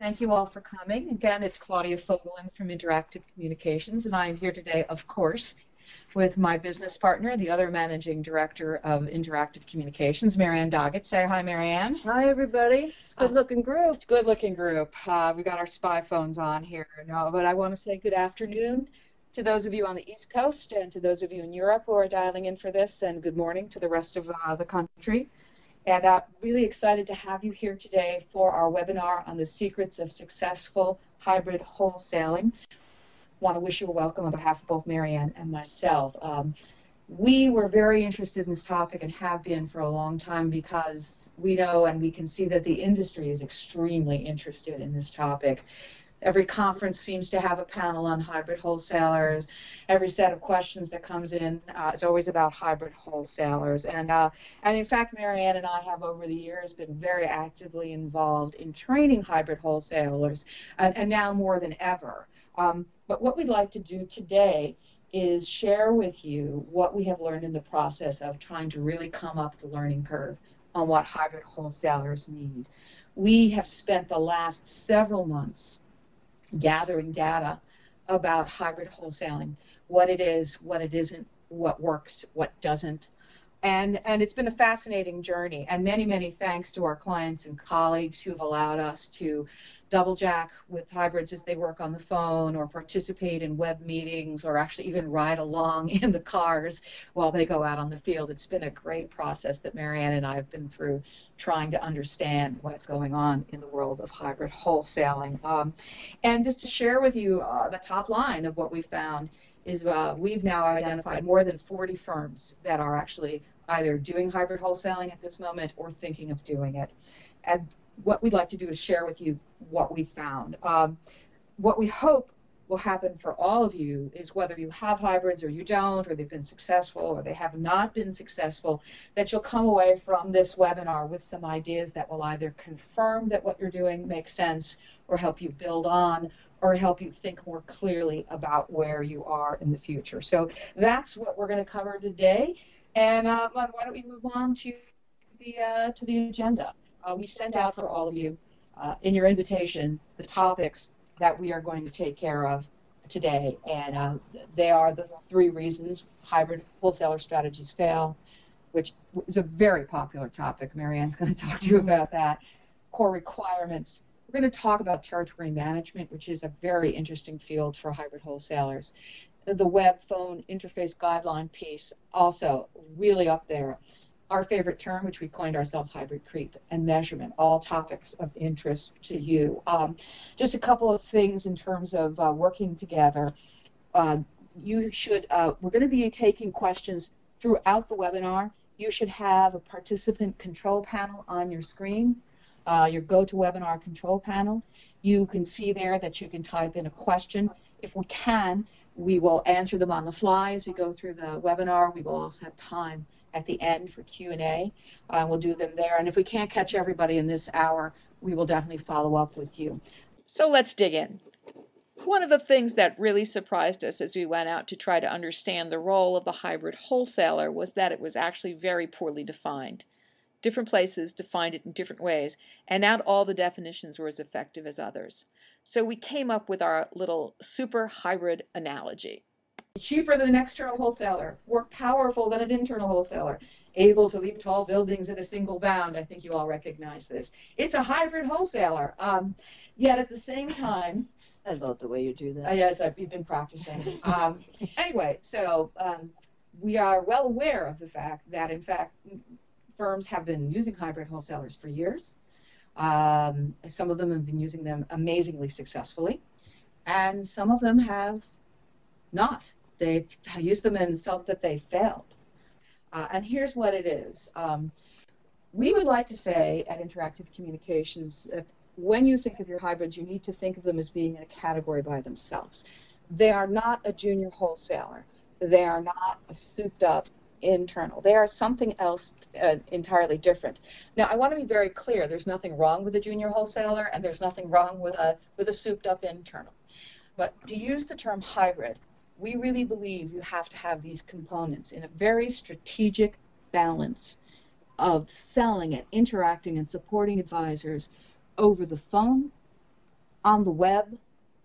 Thank you all for coming. Again, it's Claudia Fogelin from Interactive Communications, and I am here today, of course, with my business partner, the other managing director of Interactive Communications, Doggett. Say hi, Marianne. Hi, everybody. It's a good-looking group. It's a good-looking group. We got our spy phones on here. No, but I want to say good afternoon to those of you on the East Coast and to those of you in Europe who are dialing in for this, and good morning to the rest of the country. And really excited to have you here today for our webinar on the secrets of successful hybrid wholesaling. Want to wish you a welcome on behalf of both Marianne and myself. We were very interested in this topic and have been for a long time because we know and we can see that the industry is extremely interested in this topic. Every conference seems to have a panel on hybrid wholesalers. Every set of questions that comes in is always about hybrid wholesalers. And in fact, Marianne and I have over the years been very actively involved in training hybrid wholesalers, and now more than ever. But what we'd like to do today is share with you what we have learned in the process of trying to really come up the learning curve on what hybrid wholesalers need. We have spent the last several months gathering data about hybrid wholesaling, what it is, what it isn't, what works, what doesn't. And it's been a fascinating journey, and many thanks to our clients and colleagues who have allowed us to double jack with hybrids as they work on the phone or participate in web meetings or actually even ride along in the cars while they go out on the field. It's been a great process that Marianne and I have been through trying to understand what's going on in the world of hybrid wholesaling. And just to share with you the top line of what we found is we've now identified more than 40 firms that are actually either doing hybrid wholesaling at this moment or thinking of doing it. And what we'd like to do is share with you what we found. What we hope will happen for all of you is whether you have hybrids or you don't, or they've been successful or they have not been successful, that you'll come away from this webinar with some ideas that will either confirm that what you're doing makes sense or help you build on or help you think more clearly about where you are in the future. So that's what we're going to cover today. And why don't we move on to the agenda. We sent out for all of you in your invitation the topics that we are going to take care of today, and they are the 3 reasons hybrid wholesaler strategies fail, which is a very popular topic. Marianne's going to talk to you about that. Core requirements. We're going to talk about territory management, which is a very interesting field for hybrid wholesalers. The web phone interface guideline piece, also really up there. Our favorite term, which we coined ourselves, hybrid creep, and measurement, all topics of interest to you. Just a couple of things in terms of working together. We're going to be taking questions throughout the webinar. You should have a participant control panel on your screen, your GoToWebinar control panel. You can see there that you can type in a question. If we can, we will answer them on the fly as we go through the webinar. We will also have time at the end for Q&A. We'll do them there. And if we can't catch everybody in this hour, we will definitely follow up with you. So let's dig in. One of the things that really surprised us as we went out to try to understand the role of the hybrid wholesaler was that it was actually very poorly defined. Different places defined it in different ways, and not all the definitions were as effective as others. So we came up with our little super hybrid analogy. Cheaper than an external wholesaler, more powerful than an internal wholesaler, able to leap tall buildings in a single bound. I think you all recognize this. It's a hybrid wholesaler. Yet at the same time, I love the way you do that. Yes, we've been practicing. Anyway, so we are well aware of the fact that, in fact, firms have been using hybrid wholesalers for years. Some of them have been using them amazingly successfully, and some of them have not. They've used them and felt that they failed. And here's what it is. We would like to say at Interactive Communications that when you think of your hybrids, you need to think of them as being in a category by themselves. They are not a junior wholesaler. They are not a souped-up internal. They are something else entirely different. Now, I want to be very clear. There's nothing wrong with a junior wholesaler, and there's nothing wrong with a souped-up internal. But to use the term hybrid, we really believe you have to have these components in a very strategic balance of selling and interacting and supporting advisors over the phone, on the web,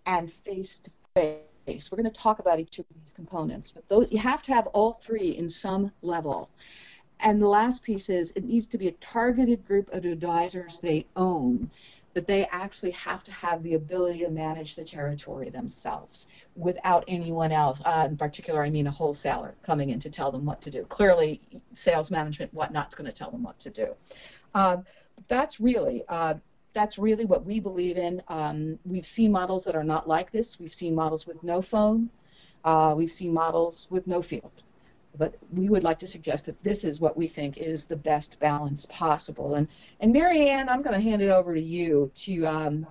and face to face. We're going to talk about each of these components, but those you have to have all three in some level. And the last piece is it needs to be a targeted group of advisors they own, that they actually have to have the ability to manage the territory themselves without anyone else. In particular, I mean a wholesaler coming in to tell them what to do. Clearly, sales management, whatnot's going to tell them what to do. That's really what we believe in. We've seen models that are not like this. We've seen models with no phone. We've seen models with no field. But we would like to suggest that this is what we think is the best balance possible. And Mary Ann, I'm going to hand it over to you to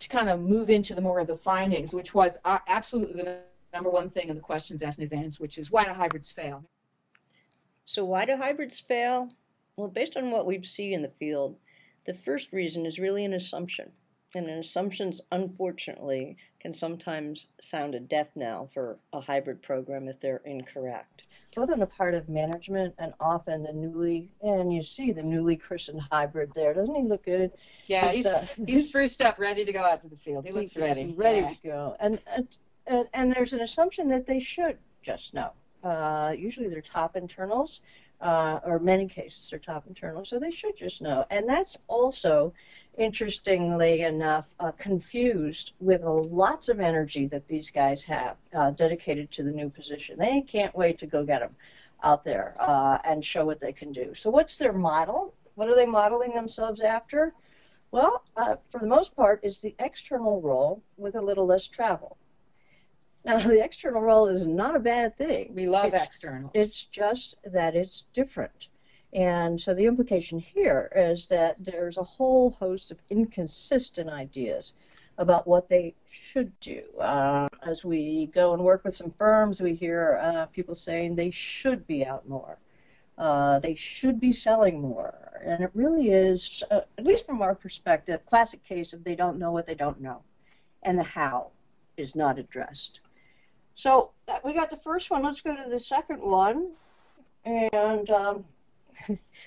kind of move into the more of the findings, which was absolutely the number one thing in the questions asked in advance, which is why do hybrids fail? So why do hybrids fail? Well, based on what we've seen in the field, the first reason is really an assumption. And assumptions, unfortunately, can sometimes sound a death knell for a hybrid program if they're incorrect. Both on the part of management and often and you see the newly christened hybrid there. Doesn't he look good? Yeah, he's spruced up, ready to go out to the field. He looks ready. He's ready to go. And there's an assumption that they should just know. Usually they're top internals. Or many cases are top internals, so they should just know. And that's also, interestingly enough, confused with lots of energy that these guys have dedicated to the new position. They can't wait to go get them out there and show what they can do. So what's their model? What are they modeling themselves after? Well, for the most part, it's the external role with a little less travel. Now, the external role is not a bad thing. We love external. It's just that it's different. And so the implication here is that there's a whole host of inconsistent ideas about what they should do. As we go and work with some firms, we hear people saying they should be out more. They should be selling more. And it really is, at least from our perspective, classic case of they don't know what they don't know. And the how is not addressed. So we got the first one. Let's go to the second one. And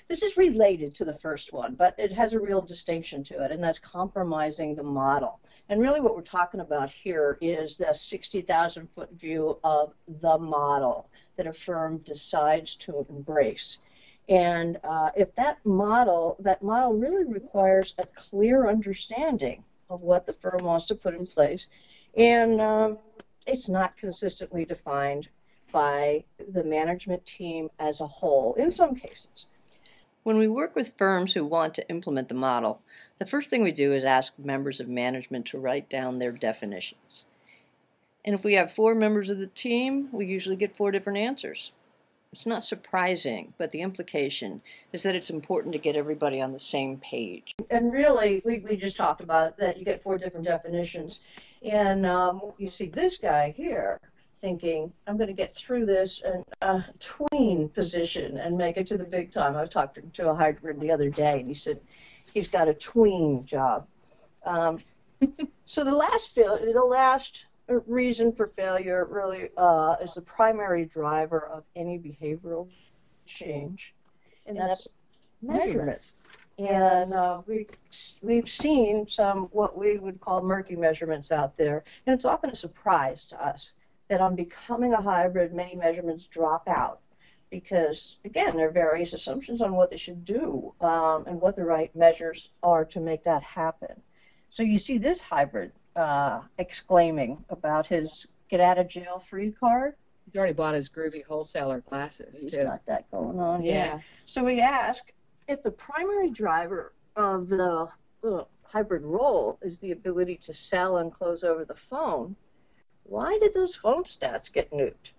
this is related to the first one, but it has a real distinction to it, and that's compromising the model. And really what we're talking about here is the 60,000-foot view of the model that a firm decides to embrace. And if that model really requires a clear understanding of what the firm wants to put in place, and it's not consistently defined by the management team as a whole in some cases. When we work with firms who want to implement the model, the first thing we do is ask members of management to write down their definitions. And if we have 4 members of the team, we usually get 4 different answers. It's not surprising, but the implication is that it's important to get everybody on the same page. And really, we just talked about that you get 4 different definitions. And you see this guy here thinking, I'm going to get through this and tween position and make it to the big time. I was talking to a hybrid the other day, and he said he's got a tween job. So the last reason for failure really is the primary driver of any behavioral change, and that's measurement. And we've seen some what we would call murky measurements out there, and it's often a surprise to us that on becoming a hybrid, many measurements drop out because, again, there are various assumptions on what they should do and what the right measures are to make that happen. So you see this hybrid exclaiming about his get-out-of-jail-free card. He's already bought his groovy wholesaler glasses, He's too. got that going on. Yeah. So we ask, if the primary driver of the hybrid role is the ability to sell and close over the phone, why did those phone stats get nuked?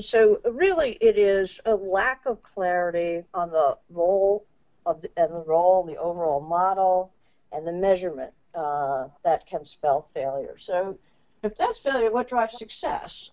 So really it is a lack of clarity on the role the overall model, and the measurement that can spell failure. So if that's failure, what drives success?